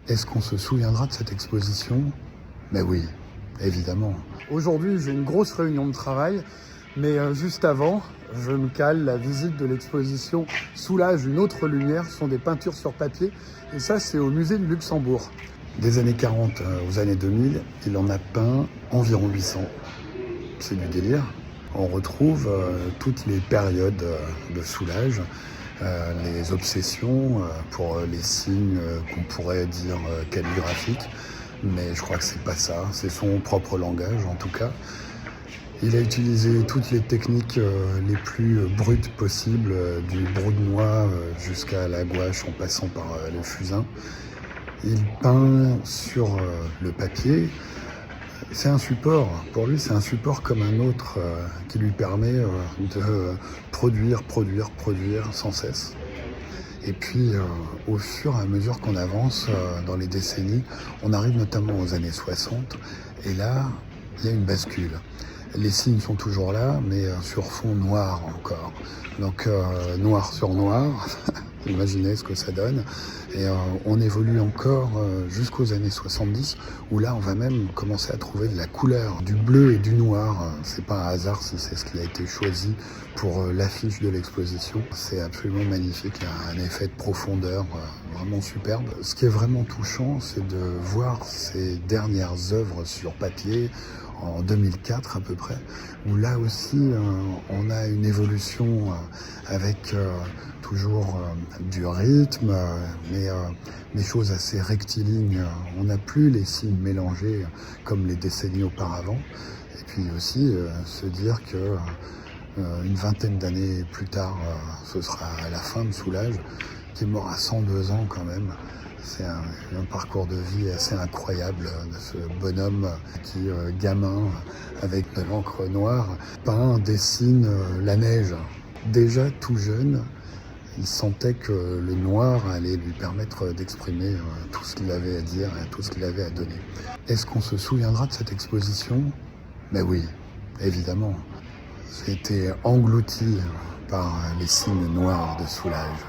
Est-ce qu'on se souviendra de cette exposition? Mais oui, évidemment. Aujourd'hui, j'ai une grosse réunion de travail, mais juste avant, je me cale la visite de l'exposition Soulage, une autre lumière, ce sont des peintures sur papier, et ça, c'est au musée du Luxembourg. Des années 40 aux années 2000, il en a peint environ 800. C'est du délire. On retrouve toutes les périodes de Soulage, les obsessions pour les signes qu'on pourrait dire calligraphiques, mais je crois que c'est pas ça, c'est son propre langage en tout cas. Il a utilisé toutes les techniques les plus brutes possibles, du broute-noix jusqu'à la gouache en passant par le fusain. Il peint sur le papier. C'est un support, pour lui c'est un support comme un autre qui lui permet de produire sans cesse. Et puis au fur et à mesure qu'on avance dans les décennies, on arrive notamment aux années 60, et là il y a une bascule. Les signes sont toujours là, mais sur fond noir encore. Donc noir sur noir, imaginez ce que ça donne. Et on évolue encore jusqu'aux années 70, où là on va même commencer à trouver de la couleur, du bleu et du noir. C'est pas un hasard si c'est ce qui a été choisi pour l'affiche de l'exposition. C'est absolument magnifique, il y a un effet de profondeur vraiment superbe. Ce qui est vraiment touchant, c'est de voir ces dernières œuvres sur papier, en 2004 à peu près, où là aussi on a une évolution avec toujours du rythme, mais des choses assez rectilignes. On n'a plus les signes mélangés comme les décennies auparavant. Et puis aussi se dire que une vingtaine d'années plus tard, ce sera la fin de Soulage, qui est mort à 102 ans quand même. C'est un parcours de vie assez incroyable de ce bonhomme qui, gamin, avec de l'encre noire, peint, dessine la neige. Déjà tout jeune, il sentait que le noir allait lui permettre d'exprimer tout ce qu'il avait à dire et tout ce qu'il avait à donner. Est-ce qu'on se souviendra de cette exposition? Mais oui, évidemment. C'était englouti par les signes noirs de Soulage.